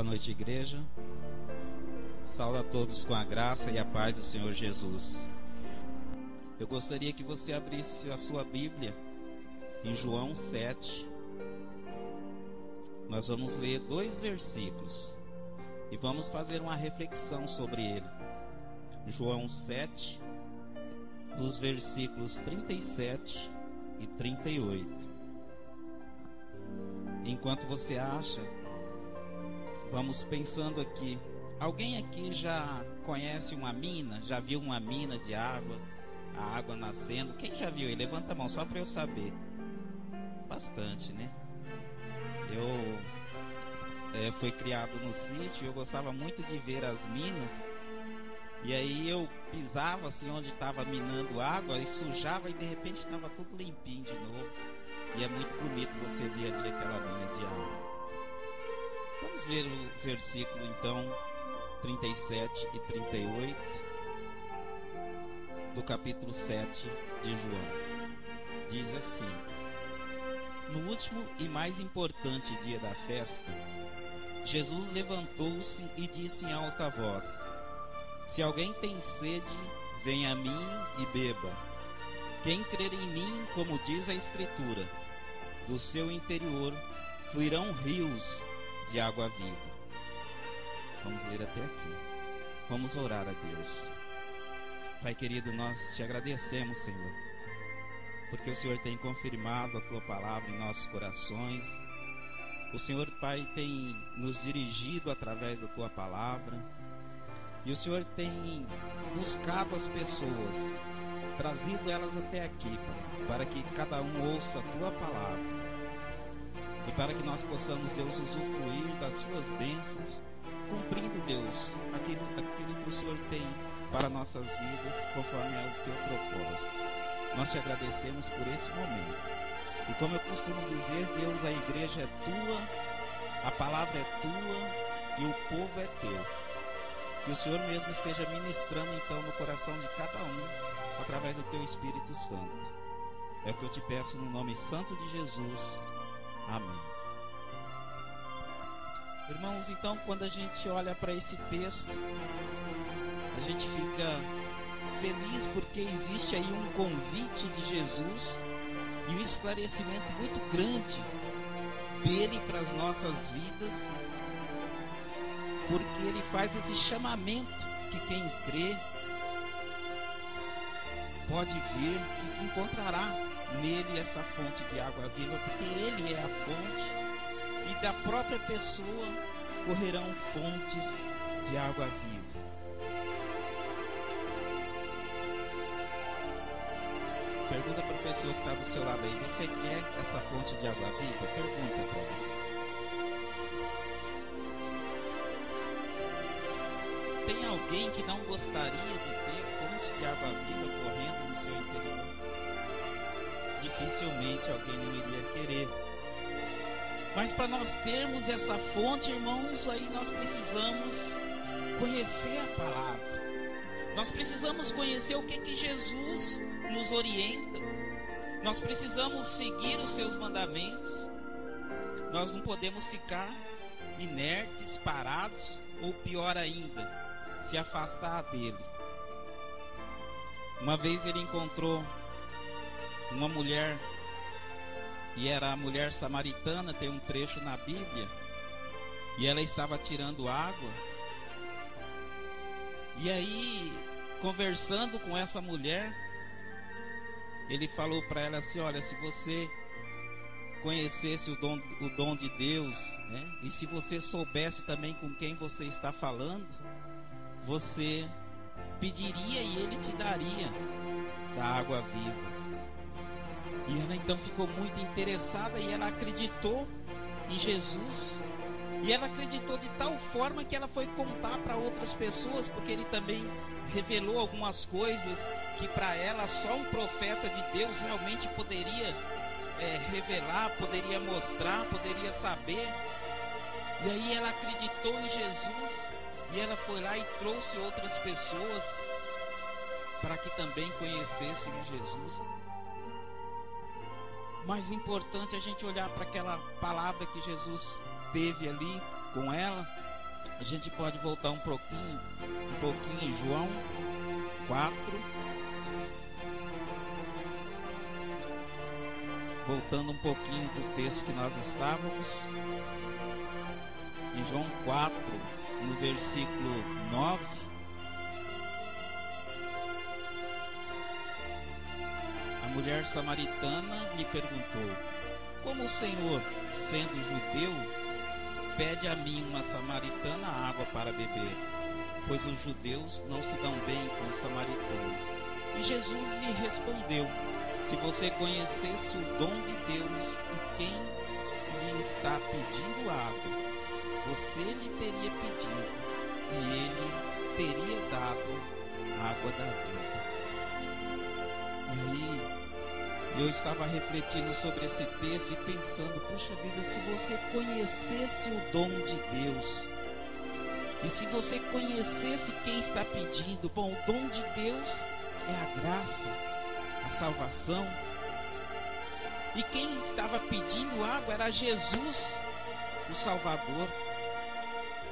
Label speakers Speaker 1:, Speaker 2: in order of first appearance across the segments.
Speaker 1: Boa noite, igreja. Saúdo a todos com a graça e a paz do Senhor Jesus. Eu gostaria que você abrisse a sua Bíblia em João 7. Nós vamos ler 2 versículos e vamos fazer uma reflexão sobre ele. João 7, dos versículos 37 e 38. Enquanto você acha, vamos pensando aqui. Alguém aqui já conhece uma mina? Já viu uma mina de água? A água nascendo? Quem já viu aí? Levanta a mão só para eu saber. Bastante, né? Eu fui criado no sítio. Eu gostava muito de ver as minas. E aí eu pisava assim onde estava minando água e sujava e de repente estava tudo limpinho de novo. E é muito bonito você ver ali aquela mina de água. Vamos ler o versículo então 37 e 38 do capítulo 7 de João. Diz assim: No último e mais importante dia da festa, Jesus levantou-se e disse em alta voz: Se alguém tem sede, venha a mim e beba. Quem crer em mim, como diz a Escritura, do seu interior fluirão rios de água viva. Vamos ler até aqui. Vamos orar a Deus. Pai querido, nós te agradecemos, Senhor, porque o Senhor tem confirmado a tua palavra em nossos corações. O Senhor, Pai, tem nos dirigido através da tua palavra. E o Senhor tem buscado as pessoas, trazido elas até aqui, Pai, para que cada um ouça a tua palavra. E para que nós possamos, Deus, usufruir das suas bênçãos, cumprindo, Deus, aquilo que o Senhor tem para nossas vidas, conforme é o teu propósito. Nós te agradecemos por esse momento. E como eu costumo dizer, Deus, a igreja é tua, a palavra é tua e o povo é teu. Que o Senhor mesmo esteja ministrando então no coração de cada um, através do teu Espírito Santo. É o que eu te peço no nome santo de Jesus. Amém. Irmãos, então quando a gente olha para esse texto, a gente fica feliz porque existe aí um convite de Jesus e um esclarecimento muito grande dele para as nossas vidas, porque ele faz esse chamamento que quem crê pode vir e encontrará nele essa fonte de água viva, porque ele é a fonte e da própria pessoa correrão fontes de água viva. Pergunta para a pessoa que está do seu lado aí: você quer essa fonte de água viva? Pergunta para ele. Tem alguém que não gostaria de ter fonte de água viva correndo no seu interior? Dificilmente alguém não iria querer. Mas para nós termos essa fonte, irmãos, aí nós precisamos conhecer a palavra. Nós precisamos conhecer o que Jesus nos orienta. Nós precisamos seguir os seus mandamentos. Nós não podemos ficar inertes, parados, ou pior ainda, se afastar dele. Uma vez ele encontrou uma mulher, e era a mulher samaritana, tem um trecho na Bíblia, e ela estava tirando água. E aí, conversando com essa mulher, ele falou para ela assim: olha, se você conhecesse o dom de Deus, né, e se você soubesse também com quem você está falando, você pediria e ele te daria da água viva. E ela então ficou muito interessada e ela acreditou em Jesus. E ela acreditou de tal forma que ela foi contar para outras pessoas, porque ele também revelou algumas coisas que para ela só um profeta de Deus realmente poderia revelar, poderia mostrar, poderia saber. E aí ela acreditou em Jesus e ela foi lá e trouxe outras pessoas para que também conhecessem Jesus. Mais importante a gente olhar para aquela palavra que Jesus teve ali com ela, A gente pode voltar um pouquinho em João 4. Voltando um pouquinho do texto que nós estávamos. Em João 4, no versículo 9. A mulher samaritana lhe perguntou: como o Senhor, sendo judeu, pede a mim, uma samaritana, água para beber? Pois os judeus não se dão bem com os samaritanos. E Jesus lhe respondeu: se você conhecesse o dom de Deus e quem lhe está pedindo água, você lhe teria pedido e ele teria dado água da vida. E aí, eu estava refletindo sobre esse texto e pensando: puxa vida, se você conhecesse o dom de Deus, e se você conhecesse quem está pedindo, bom, o dom de Deus é a graça, a salvação. E quem estava pedindo água era Jesus, o Salvador.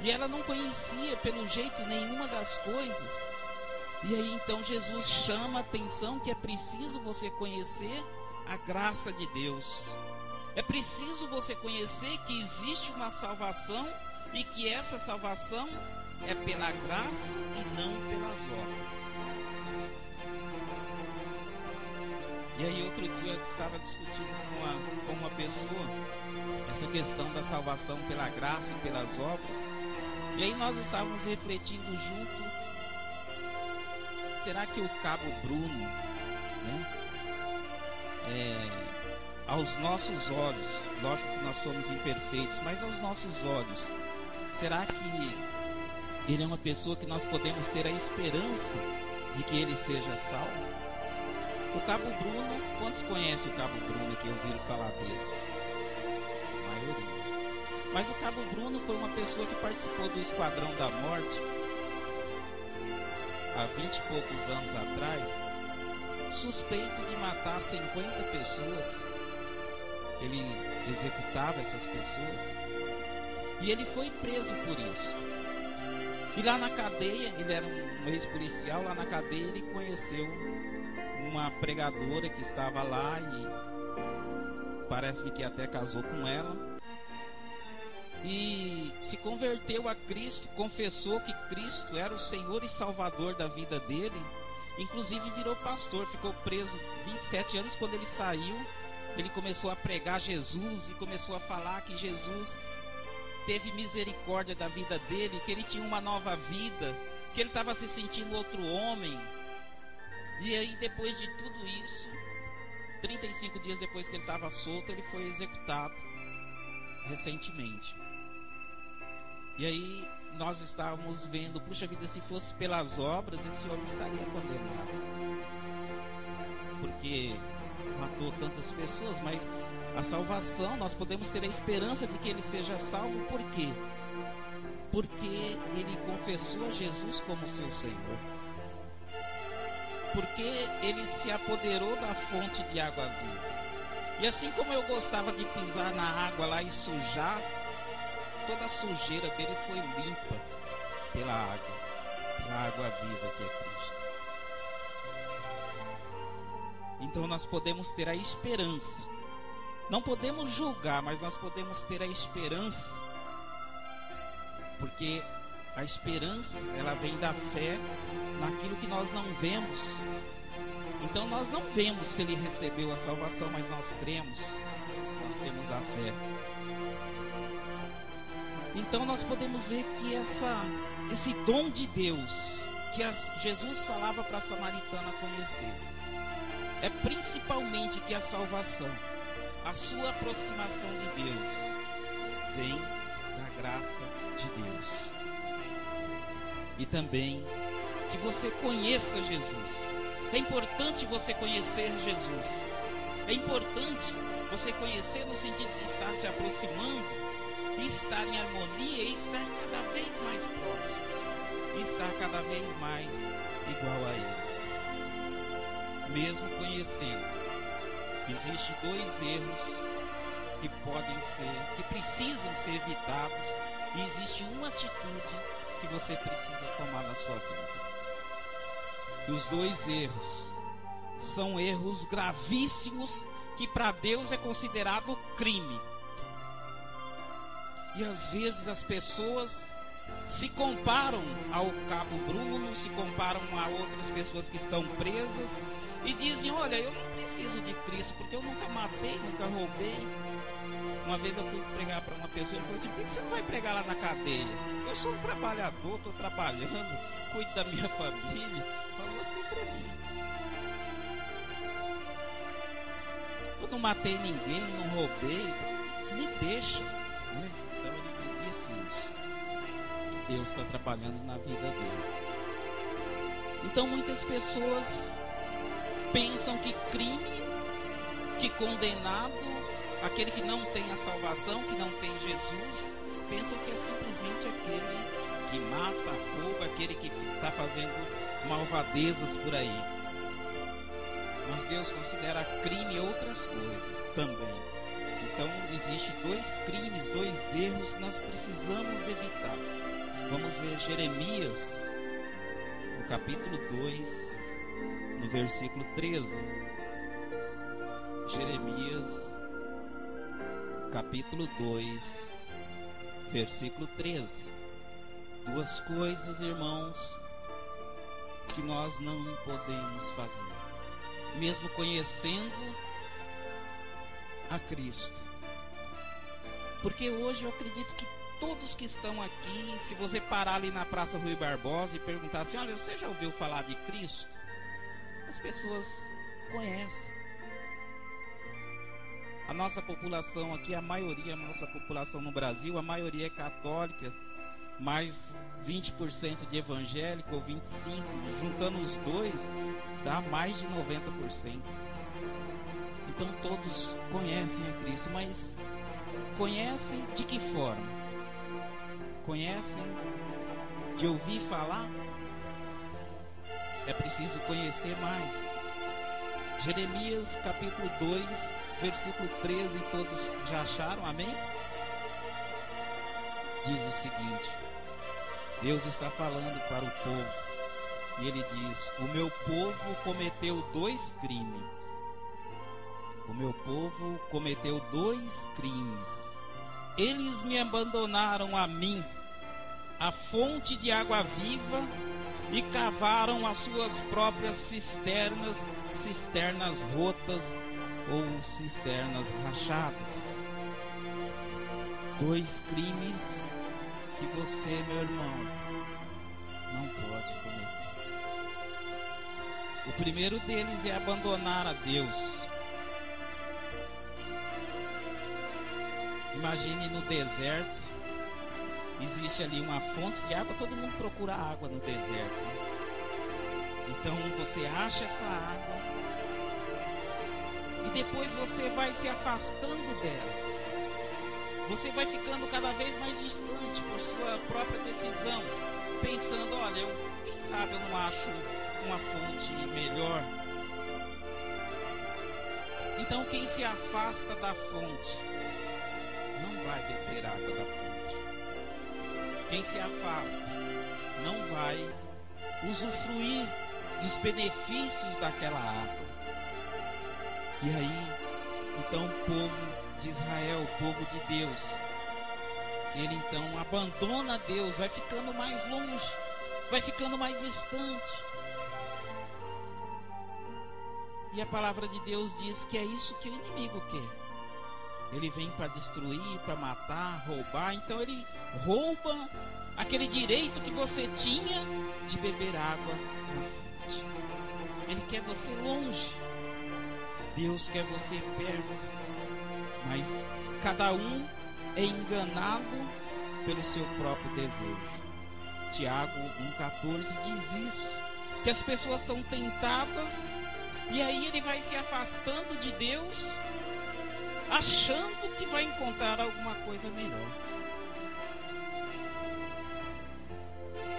Speaker 1: E ela não conhecia pelo jeito nenhuma das coisas. E aí então Jesus chama a atenção que é preciso você conhecer a graça de Deus. É preciso você conhecer que existe uma salvação e que essa salvação é pela graça e não pelas obras. E aí outro dia eu estava discutindo com uma pessoa essa questão da salvação pela graça e pelas obras. E aí nós estávamos refletindo junto: será que o Cabo Bruno, né, aos nossos olhos, lógico que nós somos imperfeitos, mas aos nossos olhos, será que ele é uma pessoa que nós podemos ter a esperança de que ele seja salvo? O Cabo Bruno, quantos conhecem o Cabo Bruno que ouviram falar dele? A maioria. Mas o Cabo Bruno foi uma pessoa que participou do Esquadrão da Morte há 20 e poucos anos atrás, suspeito de matar 50 pessoas. Ele executava essas pessoas e ele foi preso por isso. E lá na cadeia, ele era um ex-policial, lá na cadeia ele conheceu uma pregadora que estava lá e parece-me que até casou com ela. E se converteu a Cristo, confessou que Cristo era o Senhor e Salvador da vida dele. Inclusive virou pastor, ficou preso 27 anos. Quando ele saiu, ele começou a pregar Jesus e começou a falar que Jesus teve misericórdia da vida dele, que ele tinha uma nova vida, que ele estava se sentindo outro homem. E aí, depois de tudo isso, 35 dias depois que ele estava solto, ele foi executado recentemente. E aí nós estávamos vendo, puxa vida, se fosse pelas obras, esse homem estaria condenado, porque matou tantas pessoas. Mas a salvação, nós podemos ter a esperança de que ele seja salvo. Por quê? Porque ele confessou a Jesus como seu Senhor, porque ele se apoderou da fonte de água viva. E assim como eu gostava de pisar na água lá e sujar, toda a sujeira dele foi limpa pela água viva que é Cristo. Então nós podemos ter a esperança. Não podemos julgar, mas nós podemos ter a esperança, porque a esperança, ela vem da fé naquilo que nós não vemos. Então nós não vemos se ele recebeu a salvação, mas nós cremos, nós temos a fé. Então nós podemos ver que esse dom de Deus que Jesus falava para a samaritana conhecer, é principalmente que a salvação, a sua aproximação de Deus, vem da graça de Deus. E também que você conheça Jesus. É importante você conhecer Jesus. É importante você conhecer no sentido de estar se aproximando, e estar em harmonia, e estar cada vez mais próximo, e estar cada vez mais igual a Ele. Mesmo conhecendo, existem dois erros que precisam ser evitados E existe uma atitude que você precisa tomar na sua vida. E os dois erros são erros gravíssimos que para Deus é considerado crime. E às vezes as pessoas se comparam ao Cabo Bruno, se comparam a outras pessoas que estão presas e dizem: olha, eu não preciso de Cristo porque eu nunca matei, nunca roubei. Uma vez eu fui pregar para uma pessoa e falou assim: por que você não vai pregar lá na cadeia? Eu sou um trabalhador, estou trabalhando, cuido da minha família. Falou assim para mim. Eu não matei ninguém, não roubei, me deixa, né? Então ele me disse isso. Deus está trabalhando na vida dele. Então muitas pessoas pensam que crime, que condenado, aquele que não tem a salvação, que não tem Jesus, pensam que é simplesmente aquele que mata, rouba, aquele que está fazendo malvadezas por aí. Mas Deus considera crime outras coisas também. Então existem dois crimes, dois erros que nós precisamos evitar. Vamos ver Jeremias, no capítulo 2, no versículo 13. Jeremias, capítulo 2, versículo 13. Duas coisas, irmãos, que nós não podemos fazer, mesmo conhecendo a Cristo. Porque hoje eu acredito que todos que estão aqui, se você parar ali na Praça Rui Barbosa e perguntar assim: olha, você já ouviu falar de Cristo? As pessoas conhecem. A nossa população aqui, a maioria, a nossa população no Brasil, a maioria é católica, mais 20% de evangélico, ou 25%, juntando os dois, dá mais de 90%. Então todos conhecem a Cristo, mas conhecem de que forma? Conhecem de ouvir falar? É preciso conhecer mais. Jeremias capítulo 2, versículo 13, todos já acharam? Amém? Diz o seguinte: Deus está falando para o povo, e ele diz: o meu povo cometeu dois crimes. O meu povo cometeu dois crimes. Eles me abandonaram a mim, a fonte de água viva, e cavaram as suas próprias cisternas, cisternas rotas ou cisternas rachadas. Dois crimes que você, meu irmão, não pode cometer. O primeiro deles é abandonar a Deus. Imagine no deserto, existe ali uma fonte de água, todo mundo procura água no deserto, né? Então você acha essa água e depois você vai se afastando dela. Você vai ficando cada vez mais distante por sua própria decisão, pensando: olha, quem sabe eu não acho uma fonte melhor. Então quem se afasta da fonte não vai beber água da fonte. Quem se afasta não vai usufruir dos benefícios daquela água. E aí, então o povo de Israel, o povo de Deus, ele então abandona Deus, vai ficando mais longe, vai ficando mais distante. E a palavra de Deus diz que é isso que o inimigo quer. Ele vem para destruir, para matar, roubar. Então ele rouba aquele direito que você tinha de beber água na fonte. Ele quer você longe. Deus quer você perto. Mas cada um é enganado pelo seu próprio desejo. Tiago 1,14 diz isso, que as pessoas são tentadas e aí ele vai se afastando de Deus, achando que vai encontrar alguma coisa melhor.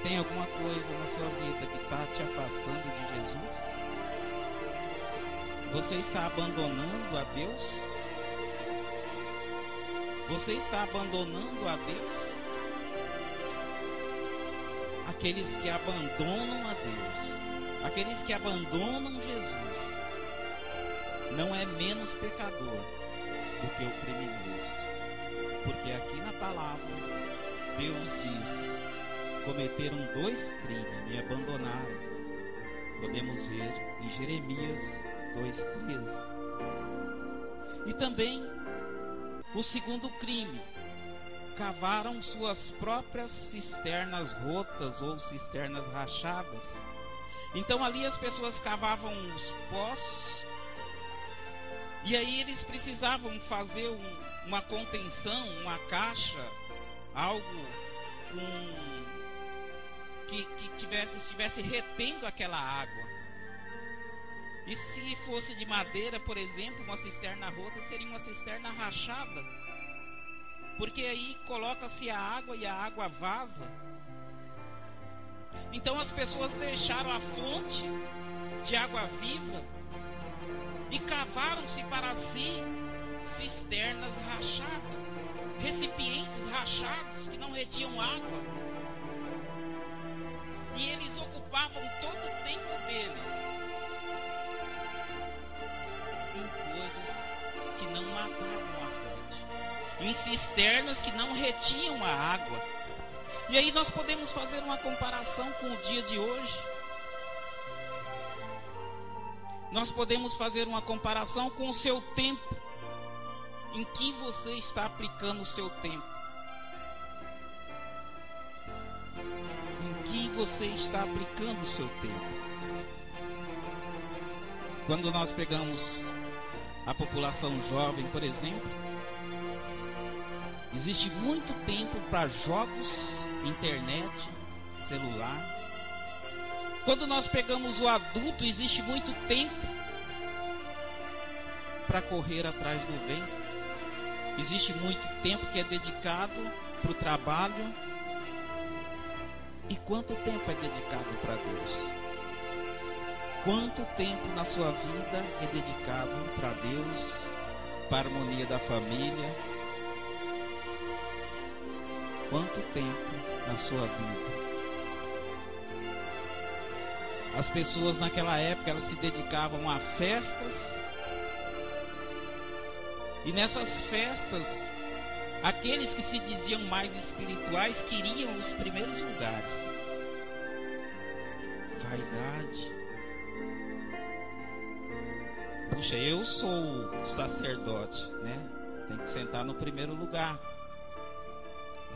Speaker 1: Tem alguma coisa na sua vida que está te afastando de Jesus? Você está abandonando a Deus? Você está abandonando a Deus? aqueles que abandonam a Deus, aqueles que abandonam Jesus, não é menos pecador do que o criminoso. Porque aqui na palavra, Deus diz: cometeram 2 crimes, me abandonaram. Podemos ver em Jeremias 2,13. E também o segundo crime: cavaram suas próprias cisternas rotas ou cisternas rachadas. Então ali as pessoas cavavam os poços, e aí eles precisavam fazer uma contenção, uma caixa, algo que estivesse retendo aquela água. E se fosse de madeira, por exemplo, uma cisterna rota seria uma cisterna rachada, porque aí coloca-se a água e a água vaza. Então as pessoas deixaram a fonte de água viva e cavaram-se para si cisternas rachadas, recipientes rachados que não retinham água. E eles ocupavam todo o tempo deles em coisas que não matavam a sede, em cisternas que não retinham a água. E aí nós podemos fazer uma comparação com o dia de hoje. Nós podemos fazer uma comparação com o seu tempo. Em que você está aplicando o seu tempo? Em que você está aplicando o seu tempo? Quando nós pegamos a população jovem, por exemplo, existe muito tempo para jogos, internet, celular. Quando nós pegamos o adulto, existe muito tempo para correr atrás do vento. Existe muito tempo que é dedicado para o trabalho. E quanto tempo é dedicado para Deus? Quanto tempo na sua vida é dedicado para Deus, para a harmonia da família? Quanto tempo na sua vida? As pessoas naquela época, elas se dedicavam a festas. E nessas festas, aqueles que se diziam mais espirituais queriam os primeiros lugares. Vaidade. Puxa, eu sou sacerdote, né? Tem que sentar no primeiro lugar.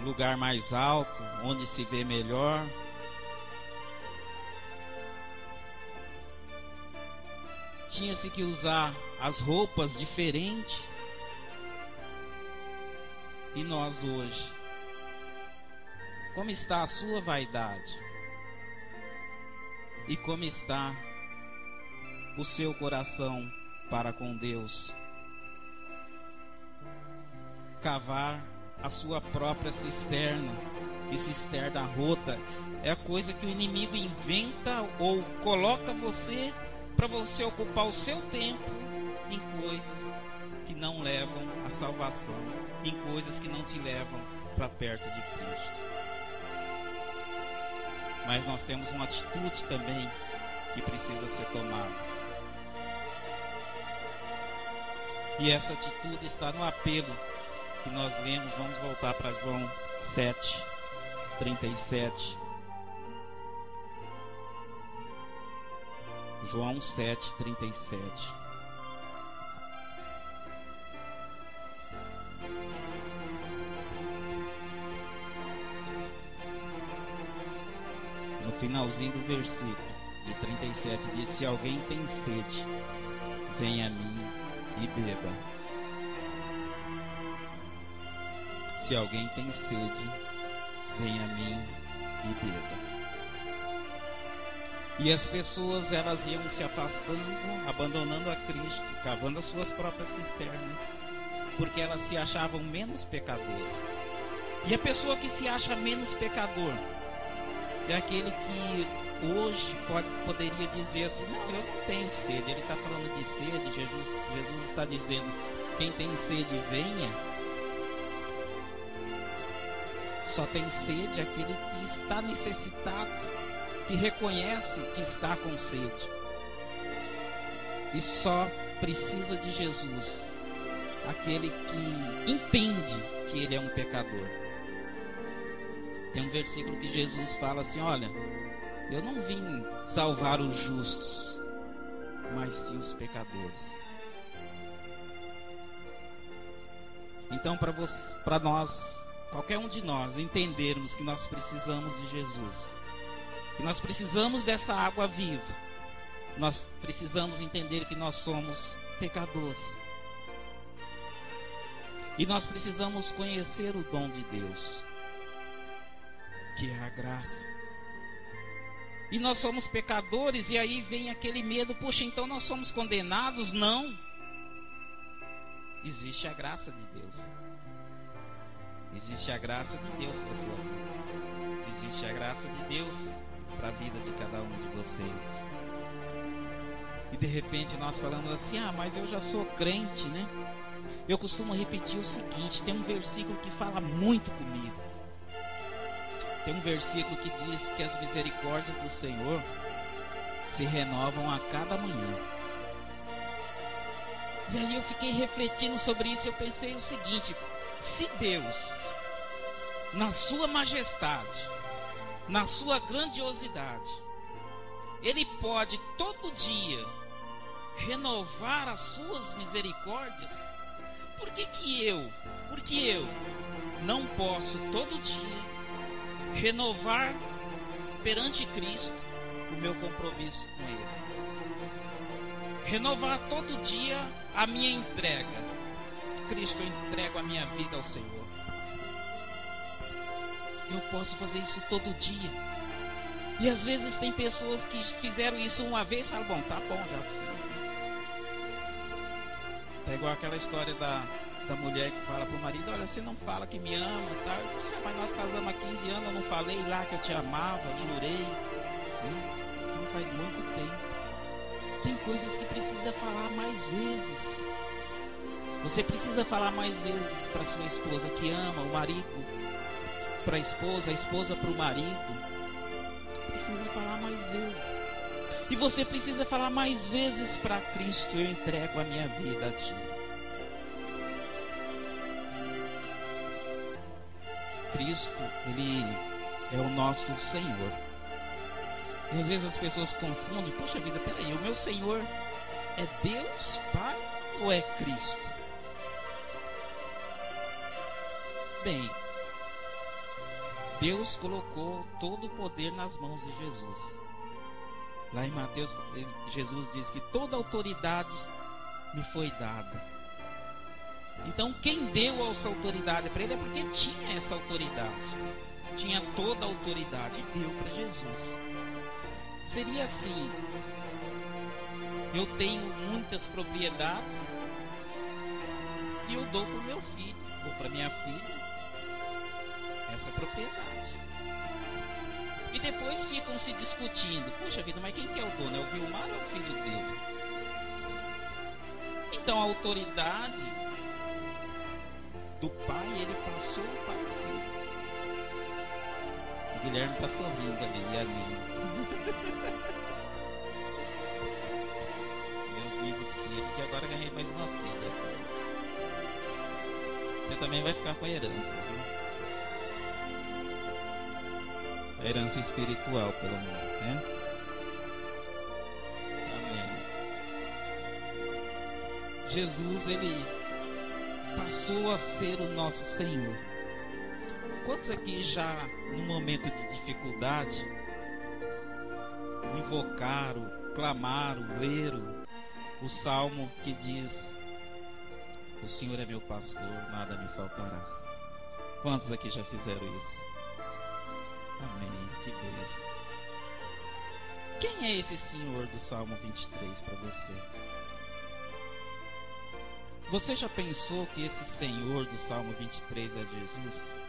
Speaker 1: Lugar mais alto, onde se vê melhor. Tinha-se que usar as roupas diferentes. E nós hoje? Como está a sua vaidade? E como está o seu coração para com Deus? Cavar a sua própria cisterna, e cisterna rota é a coisa que o inimigo inventa ou coloca você para você ocupar o seu tempo em coisas que não levam à salvação, em coisas que não te levam para perto de Cristo. Mas nós temos uma atitude também que precisa ser tomada. E essa atitude está no apelo que nós lemos. Vamos voltar para João 7:37. João 7:37. No finalzinho do versículo de 37 diz: se alguém tem sede, venha a mim e beba. Se alguém tem sede, venha a mim e beba. E as pessoas, elas iam se afastando, abandonando a Cristo, cavando as suas próprias cisternas, porque elas se achavam menos pecadores. E a pessoa que se acha menos pecador é aquele que hoje poderia dizer assim: não, eu não tenho sede. Ele está falando de sede. Jesus está dizendo: quem tem sede, venha. Só tem sede aquele que está necessitado, que reconhece que está com sede. E só precisa de Jesus aquele que entende que ele é um pecador. Tem um versículo que Jesus fala assim: olha, eu não vim salvar os justos, mas sim os pecadores. Então, para nós, qualquer um de nós, entendermos que nós precisamos de Jesus, que nós precisamos dessa água viva, nós precisamos entender que nós somos pecadores. E nós precisamos conhecer o dom de Deus, que é a graça. E nós somos pecadores, e aí vem aquele medo: puxa, então nós somos condenados? Não. Existe a graça de Deus. Existe a graça de Deus para a sua vida. Existe a graça de Deus para a vida de cada um de vocês. E de repente nós falamos assim: ah, mas eu já sou crente, né? Eu costumo repetir o seguinte: tem um versículo que fala muito comigo. Tem um versículo que diz que as misericórdias do Senhor se renovam a cada manhã. E aí eu fiquei refletindo sobre isso e eu pensei o seguinte: se Deus, na sua majestade, na sua grandiosidade, Ele pode todo dia renovar as suas misericórdias, por que eu não posso todo dia renovar perante Cristo o meu compromisso com Ele? Renovar todo dia a minha entrega. Cristo, eu entrego a minha vida ao Senhor. Eu posso fazer isso todo dia. E às vezes tem pessoas que fizeram isso uma vez e falam: bom, tá bom, já fiz, né? É igual aquela história da mulher que fala pro marido: olha, você não fala que me ama, tá? Eu falei: mas nós casamos há 15 anos, eu não falei lá que eu te amava, jurei. Não faz muito tempo. Tem coisas que precisa falar mais vezes. Você precisa falar mais vezes para sua esposa que ama, o marido para a esposa para o marido. Precisa falar mais vezes. E você precisa falar mais vezes para Cristo: eu entrego a minha vida a Ti. Cristo, Ele é o nosso Senhor. E às vezes as pessoas confundem: poxa vida, peraí, o meu Senhor é Deus Pai ou é Cristo? Bem, Deus colocou todo o poder nas mãos de Jesus. Lá em Mateus, Jesus diz que toda autoridade me foi dada. Então quem deu essa autoridade para Ele é porque tinha essa autoridade. Tinha toda a autoridade e deu para Jesus. Seria assim: eu tenho muitas propriedades e eu dou para o meu filho ou para minha filha essa propriedade. E depois ficam se discutindo: puxa vida, mas quem que é o dono? É o Vilmar ou é o filho dele? Então a autoridade do pai, ele passou para o filho. O Guilherme está sorrindo ali, e a Nina. Meus lindos filhos. E agora ganhei mais uma filha. Você também vai ficar com a herança, viu? A herança espiritual, pelo menos, né? Amém. Jesus, Ele passou a ser o nosso Senhor. Quantos aqui já, no momento de dificuldade, invocaram, clamaram, leram o salmo que diz: o Senhor é meu pastor, nada me faltará? Quantos aqui já fizeram isso? Amém, que beleza. Quem é esse Senhor do Salmo 23 para você? Você já pensou que esse Senhor do Salmo 23 é Jesus?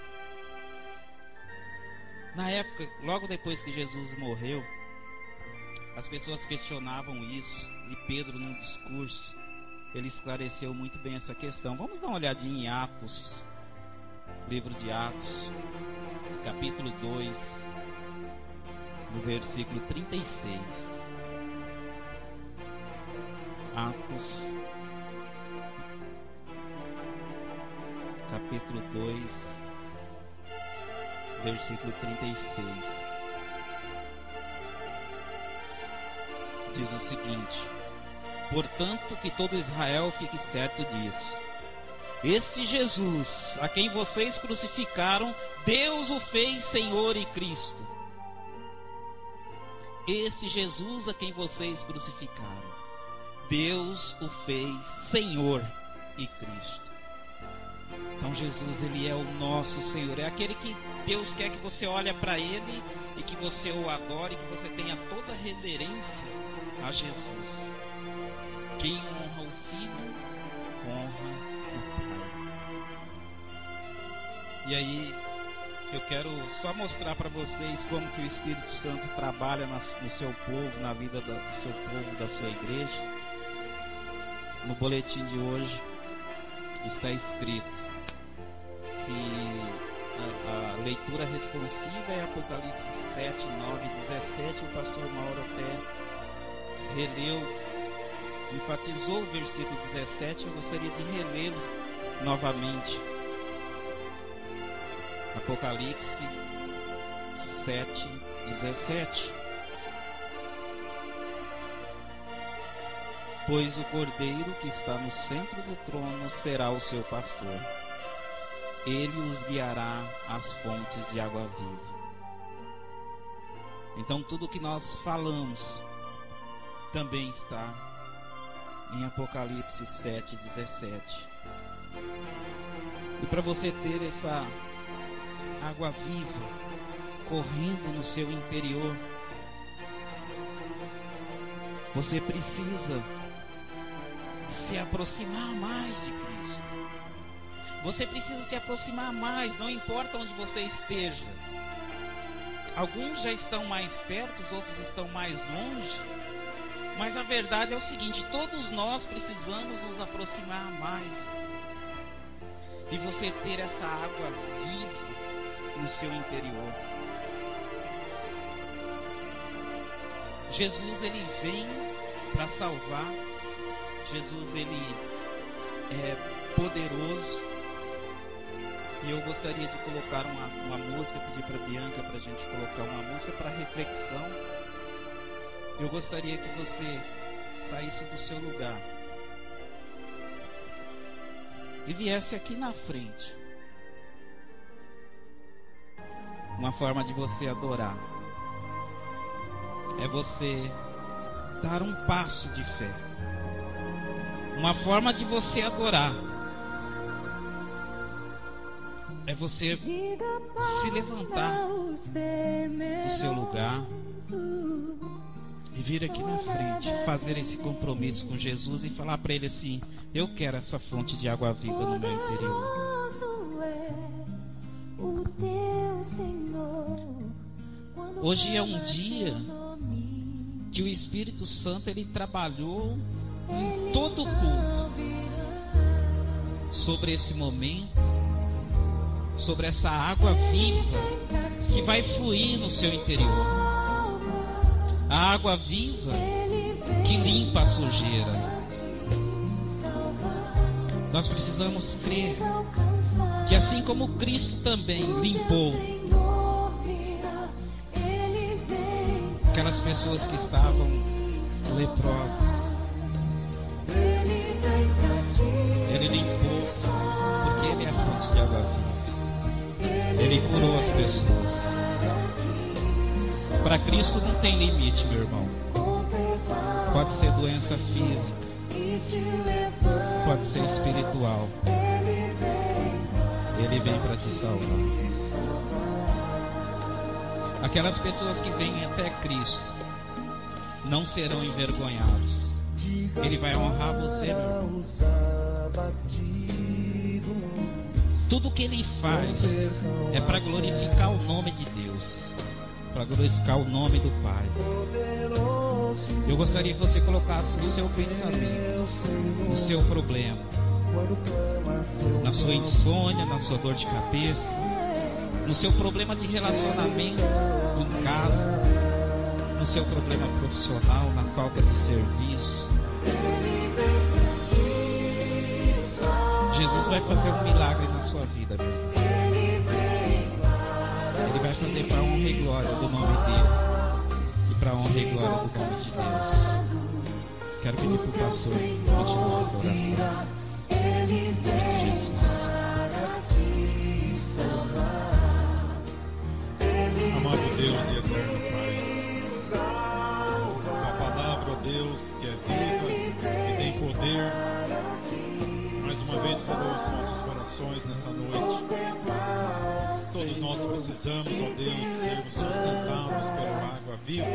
Speaker 1: Na época, logo depois que Jesus morreu, as pessoas questionavam isso, e Pedro, num discurso, ele esclareceu muito bem essa questão. Vamos dar uma olhadinha em Atos, livro de Atos. capítulo 2, no versículo 36. Atos, capítulo 2, versículo 36. Diz o seguinte: portanto, que todo Israel fique certo disso. Este Jesus, a quem vocês crucificaram, Deus o fez Senhor e Cristo. Este Jesus a quem vocês crucificaram, Deus o fez Senhor e Cristo. Então Jesus, Ele é o nosso Senhor. É aquele que Deus quer que você olhe para Ele e que você o adore, que você tenha toda a reverência a Jesus. Quem honra o Filho, honra o Pai. E aí, eu quero só mostrar para vocês como que o Espírito Santo trabalha no seu povo, na vida do seu povo, da sua igreja. No boletim de hoje está escrito que a leitura responsiva é Apocalipse 7, 9 e 17. O pastor Mauro até releu, enfatizou o versículo 17. Eu gostaria de relê-lo novamente. Apocalipse 7, 17. Pois o Cordeiro que está no centro do trono será o seu pastor. Ele os guiará às fontes de água viva. Então tudo que nós falamos também está em Apocalipse 7, 17. E para você ter essa água viva correndo no seu interior, você precisa se aproximar mais de Cristo. Você precisa se aproximar mais, não importa onde você esteja. Alguns já estão mais perto, os outros estão mais longe. Mas a verdade é o seguinte: todos nós precisamos nos aproximar mais. E você ter essa água viva no seu interior. Jesus, Ele vem para salvar. Jesus, Ele é poderoso. E eu gostaria de colocar uma música, pedir para a Bianca para a gente colocar uma música para reflexão. Eu gostaria que você saísse do seu lugar e viesse aqui na frente. Uma forma de você adorar é você dar um passo de fé. Uma forma de você adorar é você se levantar do seu lugar e vir aqui na frente, fazer esse compromisso com Jesus e falar para Ele assim: eu quero essa fonte de água viva no meu interior. Hoje é um dia que o Espírito Santo, ele trabalhou em todo o culto sobre esse momento, sobre essa água viva que vai fluir no seu interior. A água viva que limpa a sujeira. Nós precisamos crer que assim como Cristo também limpou aquelas pessoas que estavam leprosas, Ele limpou, porque Ele é a fonte de água viva. Ele curou as pessoas. Para Cristo não tem limite, meu irmão. Pode ser doença física, pode ser espiritual. Ele vem para te salvar. Aquelas pessoas que vêm até Cristo não serão envergonhados. Ele vai honrar você, meu irmão. Tudo que Ele faz é para glorificar o nome de Deus, para glorificar o nome do Pai. Eu gostaria que você colocasse o seu pensamento, o seu problema, na sua insônia, na sua dor de cabeça, no seu problema de relacionamento em casa, no seu problema profissional, na falta de serviço. Jesus vai fazer um milagre na sua vida, meu irmão. Ele vai fazer para a honra e glória do nome dele e para a honra e glória do nome de Deus. Quero pedir para o pastor continuar essa oração. Em nome de Jesus.
Speaker 2: Amado Deus e eterno Pai, a palavra, ó Deus, que é viva e tem poder, mais uma vez falou os nossos corações nessa noite. Todos nós precisamos, ó Deus, sermos sustentados pela água viva,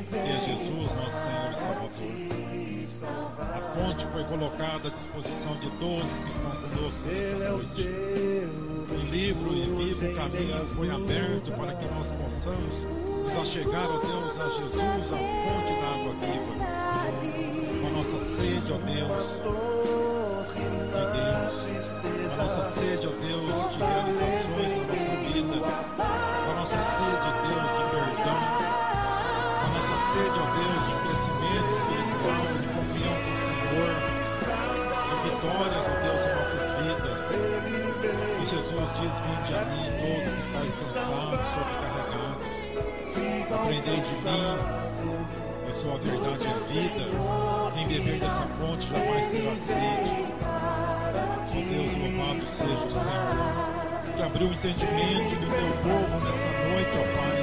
Speaker 2: que é Jesus, nosso Senhor e Salvador. A fonte foi colocada à disposição de todos que estão conosco nessa noite. O livro e vivo caminho foi aberto para que nós possamos nos achegar, ó Deus, a Jesus, a fonte da água viva. Com a nossa sede, ó Deus, de Deus. A nossa sede, ó Deus, de realizações na nossa vida. A nossa sede, ó Deus, de perdão. A nossa sede, ó Deus, de crescimento espiritual, de comunhão com o Senhor, de vitórias, ó Deus, em nossas vidas. E Jesus diz: vinde a mim todos que estáis cansados, sobrecarregados. Aprendei de mim, a sua verdade é vida. Quem beber dessa fonte jamais terá sede. Ó Deus, louvado seja o Senhor, que abriu o entendimento do teu povo nessa noite, ó Pai.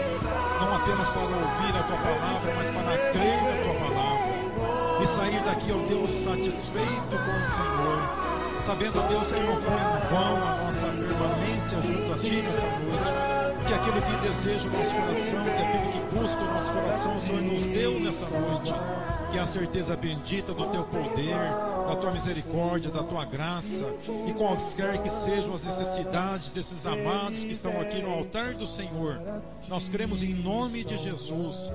Speaker 2: Não apenas para ouvir a tua palavra, mas para crer na tua palavra. E sair daqui, ó Deus, satisfeito com o Senhor, sabendo, ó Deus, que não foi em vão a nossa permanência junto a Ti nessa noite, que aquilo que deseja o nosso coração, que aquilo que busca o nosso coração, o Senhor nos deu nessa noite, que é a certeza bendita do Teu poder, da Tua misericórdia, da Tua graça, e quaisquer que sejam as necessidades desses amados que estão aqui no altar do Senhor, nós cremos em nome de Jesus,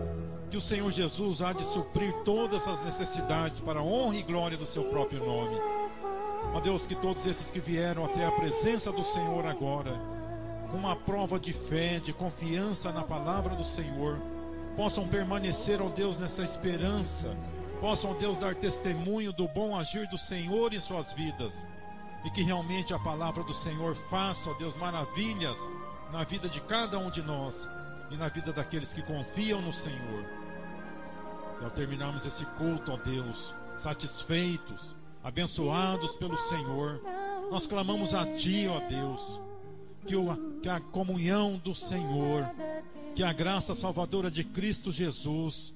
Speaker 2: que o Senhor Jesus há de suprir todas as necessidades para a honra e glória do Seu próprio nome. Ó Deus, que todos esses que vieram até a presença do Senhor agora, com uma prova de fé, de confiança na palavra do Senhor, possam permanecer, ó Deus, nessa esperança, possam, ó Deus, dar testemunho do bom agir do Senhor em suas vidas, e que realmente a palavra do Senhor faça, ó Deus, maravilhas na vida de cada um de nós e na vida daqueles que confiam no Senhor. E ao terminarmos esse culto, ó Deus, satisfeitos, abençoados pelo Senhor, nós clamamos a Ti, ó Deus, que a comunhão do Senhor, que a graça salvadora de Cristo Jesus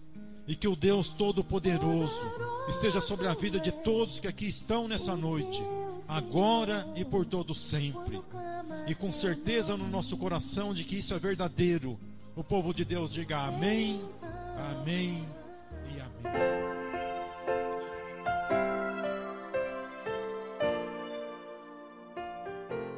Speaker 2: e que o Deus Todo-Poderoso esteja sobre a vida de todos que aqui estão nessa noite, agora e por todo sempre. E com certeza no nosso coração de que isso é verdadeiro, o povo de Deus diga amém, amém e amém.